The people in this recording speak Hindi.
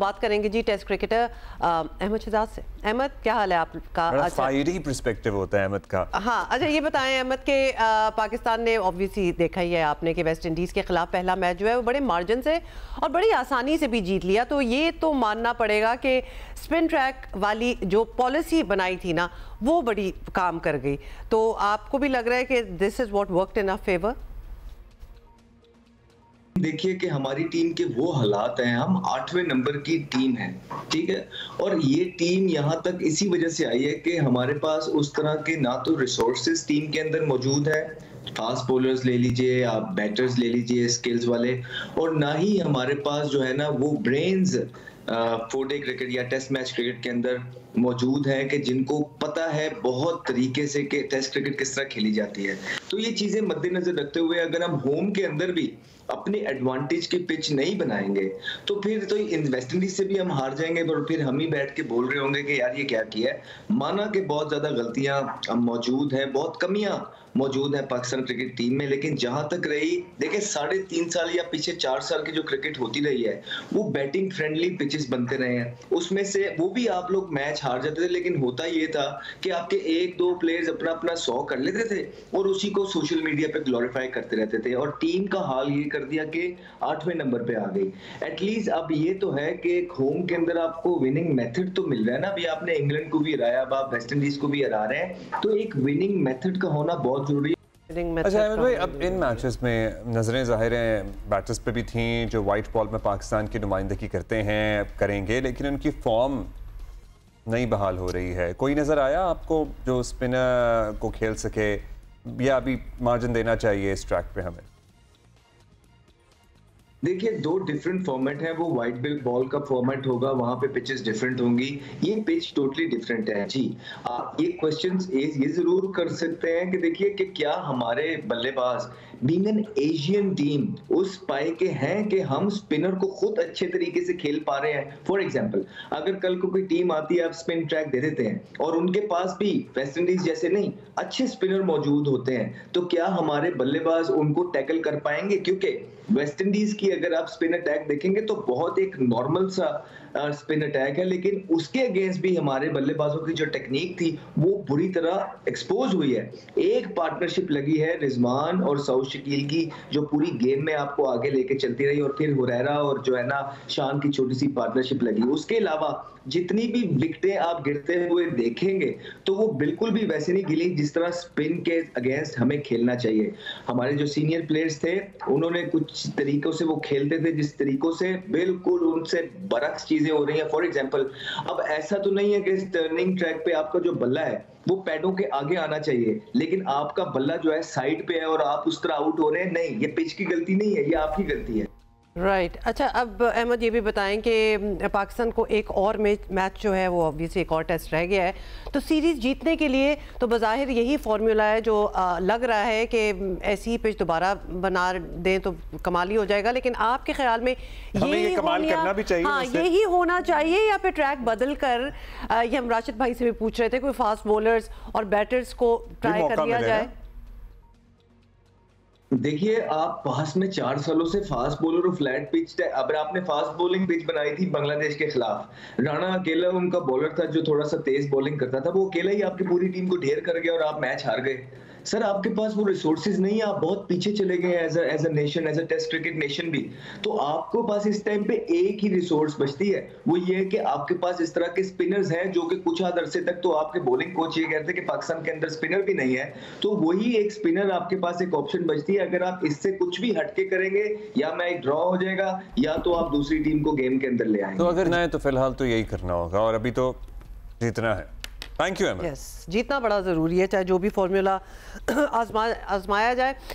बात करेंगे जी टेस्ट क्रिकेटर अहमद शहजाद से। अहमद, क्या हाल है आपका? फायरी पर्सपेक्टिव होता है अहमद का। हाँ, अच्छा ये बताएं अहमद के पाकिस्तान ने ऑब्वियसली देखा ही है आपने कि वेस्ट इंडीज़ के खिलाफ पहला मैच जो है वो बड़े मार्जिन से और बड़ी आसानी से भी जीत लिया। तो ये तो मानना पड़ेगा कि स्पिन ट्रैक वाली जो पॉलिसी बनाई थी ना वो बड़ी काम कर गई। तो आपको भी लग रहा है कि this is what worked in our favour? देखिए कि हमारी टीम के वो हालात हैं, हम 8वें नंबर की टीम है, ठीक है। और ये टीम यहाँ तक इसी वजह से आई है कि हमारे पास उस तरह के ना तो रिसोर्सेज टीम के अंदर मौजूद है, फास्ट बॉलर्स ले लीजिए, आप बैटर्स ले लीजिए स्किल्स वाले, और ना ही हमारे पास जो है ना वो ब्रेन्स 4-डे क्रिकेट या टेस्ट मैच क्रिकेट के अंदर मौजूद है कि जिनको पता है बहुत तरीके से कि टेस्ट क्रिकेट किस तरह खेली जाती है। तो ये चीजें मद्देनजर रखते हुए अगर हम होम के अंदर भी अपने एडवांटेज की पिच नहीं बनाएंगे तो फिर तो वेस्ट इंडीज से भी हम हार जाएंगे, और फिर हम ही बैठ के बोल रहे होंगे कि यार ये क्या किया है। माना कि बहुत ज्यादा गलतियां मौजूद है, बहुत कमियां मौजूद है पाकिस्तान क्रिकेट टीम में, लेकिन जहां तक रही देखिए 3.5 साल या पीछे 4 साल की जो क्रिकेट होती रही है वो बैटिंग फ्रेंडली पिचेस बनते रहे हैं। उसमें से वो भी आप लोग मैच हार जाते थे, लेकिन होता ये था कि आपके 1-2 प्लेयर्स अपना अपना 100 कर लेते थे और उसी को सोशल मीडिया पे ग्लोरीफाई करते रहते थे, और टीम का हाल ये कर दिया कि 8वें नंबर पे आ गई। एटलीस्ट अब ये तो है कि होम के अंदर आपको विनिंग मेथड तो मिल रहा है ना। अभी आपने इंग्लैंड को भी हराया, अब आप वेस्ट इंडीज को भी हरा रहे हैं, तो एक विनिंग मेथड का होना बहुत जरूरी है। अच्छा अहमद भाई, अब इन मैचेस में नजरें ज़ाहिर हैं बैटर्स पे भी थी जो वाइट बॉल में पाकिस्तान की नुमाइंदगी करते हैं, करेंगे, लेकिन उनकी फॉर्म नहीं बहाल हो रही है। कोई नज़र आया आपको जो स्पिनर को खेल सके, या अभी मार्जिन देना चाहिए इस ट्रैक पे हमें? देखिए 2 डिफरेंट फॉर्मेट है, वो व्हाइट बॉल का फॉर्मेट होगा, वहां पे पिचेस डिफरेंट होंगी, ये पिच टोटली डिफरेंट है जी। आप ये क्वेश्चंस ये जरूर कर सकते हैं कि देखिए कि क्या हमारे बल्लेबाज बीइंग एन एशियन टीम उस पाए के हैं कि हम स्पिनर को खुद अच्छे तरीके से खेल पा रहे हैं। फॉर एग्जांपल अगर कल को कोई टीम आती है, आप स्पिन ट्रैक दे देते हैं और उनके पास भी वेस्ट इंडीज जैसे नहीं अच्छे स्पिनर मौजूद होते हैं, तो क्या हमारे बल्लेबाज उनको टैकल कर पाएंगे? क्योंकि वेस्ट इंडीज की अगर आप स्पिन अटैक देखेंगे तो बहुत एक नॉर्मल सा स्पिन अटैक है, लेकिन उसके अगेंस्ट भी हमारे बल्लेबाजों की जो टेक्निक थी वो बुरी तरह एक्सपोज हुई है। एक पार्टनरशिप लगी है रिजवान और सऊद शकील की जो पूरी गेम में आपको आगे लेके चलती रही, और फिर हुरैरा और जो है ना शान की छोटी सी पार्टनरशिप लगी। उसके अलावा जितनी भी विकेटें आप गिरते हुए देखेंगे तो वो बिल्कुल भी वैसे नहीं गिरी जिस तरह स्पिन के अगेंस्ट हमें खेलना चाहिए। हमारे जो सीनियर प्लेयर्स थे उन्होंने कुछ तरीकों से वो खेलते थे जिस तरीकों से बिल्कुल उनसे बरक्स चीजें हो रही हैं। फॉर एग्जांपल अब ऐसा तो नहीं है कि टर्निंग ट्रैक पे आपका जो बल्ला है वो पैडों के आगे आना चाहिए, लेकिन आपका बल्ला जो है साइड पे है और आप उस तरह आउट हो रहे हैं। नहीं, ये पिच की गलती नहीं है, ये आपकी गलती है। राइट अच्छा, अब अहमद ये भी बताएं कि पाकिस्तान को एक और मैच जो है वो ऑब्वियसली एक और टेस्ट रह गया है, तो सीरीज़ जीतने के लिए तो बज़ाहिर यही फार्मूला है जो लग रहा है कि ऐसी पिच दोबारा बना दें तो कमाल ही हो जाएगा। लेकिन आपके ख्याल में ये कमाल करना भी चाहिए? हाँ, यही होना चाहिए या फिर ट्रैक बदल कर, ये हम राशिद भाई से भी पूछ रहे थे, कोई फास्ट बॉलर्स और बैटर्स को ट्राई कर लिया जाए? देखिए आप पास में 4 सालों से फास्ट बॉलर और फ्लैट पिच, अब आपने फास्ट बॉलिंग पिच बनाई थी बांग्लादेश के खिलाफ, राणा अकेला उनका बॉलर था जो थोड़ा सा तेज बॉलिंग करता था, वो अकेला ही आपकी पूरी टीम को ढेर कर गया और आप मैच हार गए। सर आपके पास वो रिसोर्सेज नहीं है, आप बहुत पीछे चले गए as a nation, as a test cricket nation भी। तो आपको पास इस टाइम पे एक ही रिसोर्स बचती है, वो ये है कि आपके पास इस तरह के स्पिनर्स हैं जो कि कुछ हद अरसे तक तो आपके बॉलिंग कोच ये कहते हैं कि पाकिस्तान के अंदर स्पिनर भी नहीं है, तो वही एक स्पिनर आपके पास एक ऑप्शन बचती है। अगर आप इससे कुछ भी हटके करेंगे या मैच ड्रॉ हो जाएगा या तो आप दूसरी टीम को गेम के अंदर ले आएंगे। तो अगर ना है तो फिलहाल तो यही करना होगा और अभी तो जीतना है। Thank you Ahmad. यस, जीतना बड़ा ज़रूरी है, चाहे जो भी फॉर्मूला आजमाया जाए।